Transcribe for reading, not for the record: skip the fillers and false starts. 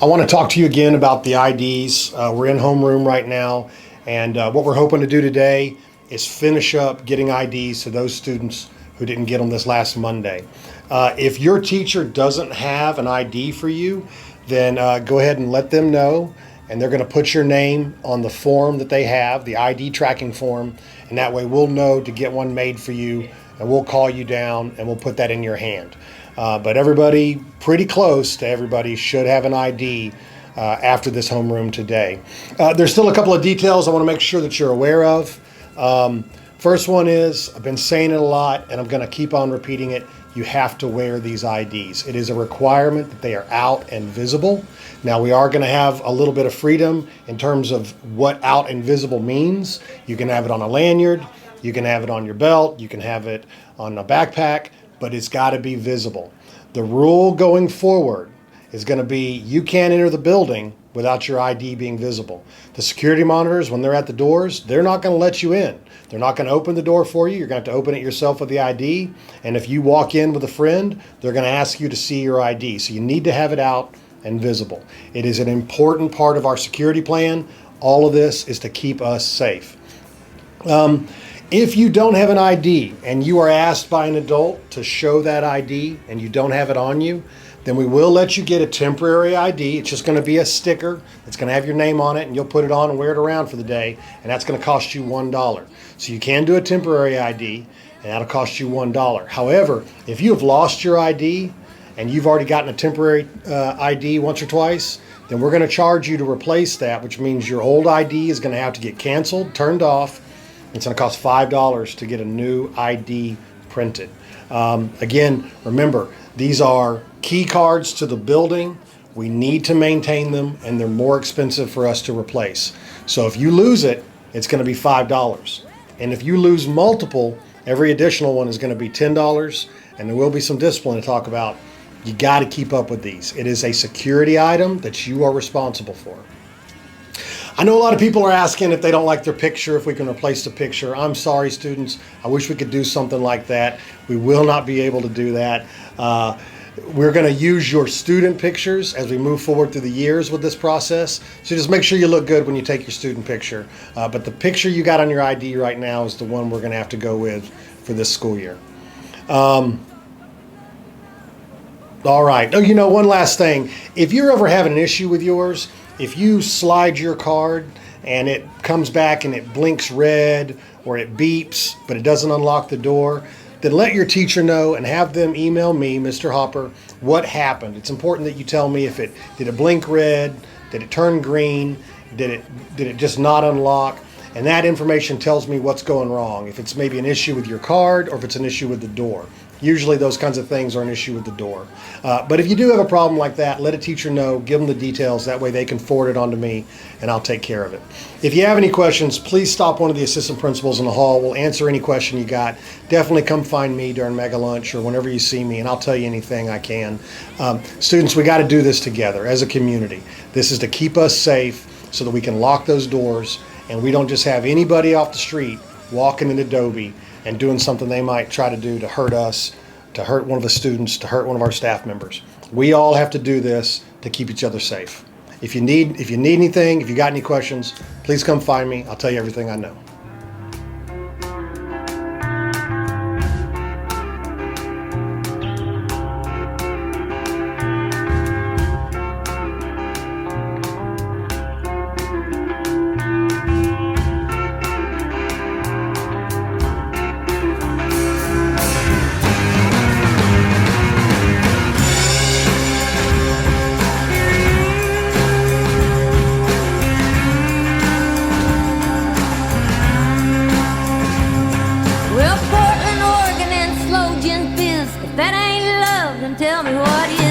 I want to talk to you again about the IDs. We're in homeroom right now, and what we're hoping to do today is finish up getting IDs to those students who didn't get them this last Monday. If your teacher doesn't have an ID for you, then go ahead and let them know, and they're going to put your name on the form that they have, the ID tracking form, and that way we'll know to get one made for you, and we'll call you down and we'll put that in your hand. But everybody, pretty close to everybody, should have an ID after this homeroom today. There's still a couple of details I want to make sure that you're aware of. First one is, I've been saying it a lot and I'm going to keep on repeating it, you have to wear these IDs. It is a requirement that they are out and visible. Now we are going to have a little bit of freedom in terms of what out and visible means. You can have it on a lanyard, you can have it on your belt, you can have it on a backpack, but it's got to be visible. The rule going forward is going to be you can't enter the building without your ID being visible. The security monitors, when they're at the doors, they're not going to let you in. They're not going to open the door for you. You're going to have to open it yourself with the ID. And if you walk in with a friend, they're going to ask you to see your ID. So you need to have it out and visible. It is an important part of our security plan. All of this is to keep us safe. If you don't have an ID and you are asked by an adult to show that ID and you don't have it on you, then we will let you get a temporary ID. It's just going to be a sticker. It's going to have your name on it, and you'll put it on and wear it around for the day, and that's going to cost you $1. So you can do a temporary ID, and that'll cost you $1. However, if you have lost your ID and you've already gotten a temporary ID once or twice, then we're going to charge you to replace that, which means your old ID is going to have to get canceled, turned off. It's going to cost $5 to get a new ID printed. Again, remember, these are key cards to the building. We need to maintain them, and they're more expensive for us to replace. So if you lose it, it's going to be $5. And if you lose multiple, every additional one is going to be $10, and there will be some discipline to talk about. You got to keep up with these. It is a security item that you are responsible for. I know a lot of people are asking if they don't like their picture, if we can replace the picture. I'm sorry, students. I wish we could do something like that. We will not be able to do that. We're going to use your student pictures as we move forward through the years with this process. So just make sure you look good when you take your student picture. But the picture you got on your ID right now is the one we're going to have to go with for this school year. All right. Oh, you know, one last thing. If you're ever having an issue with yours, if you slide your card and it comes back and it blinks red or it beeps, but it doesn't unlock the door, then let your teacher know and have them email me, Mr. Hopper, what happened. It's important that you tell me if did it blink red, did it turn green, did it just not unlock, and that information tells me what's going wrong. If it's maybe an issue with your card or if it's an issue with the door. Usually those kinds of things are an issue with the door. But if you do have a problem like that, let a teacher know, give them the details, that way they can forward it on to me and I'll take care of it. If you have any questions, please stop one of the assistant principals in the hall. We'll answer any question you got. Definitely come find me during Mega Lunch or whenever you see me and I'll tell you anything I can. Students, we got to do this together as a community. This is to keep us safe so that we can lock those doors and we don't just have anybody off the street walking in Adobe and doing something they might try to do to hurt us, to hurt one of the students, to hurt one of our staff members. We all have to do this to keep each other safe. If you need anything, if you got any questions, please come find me. I'll tell you everything I know. That ain't love, then tell me what is.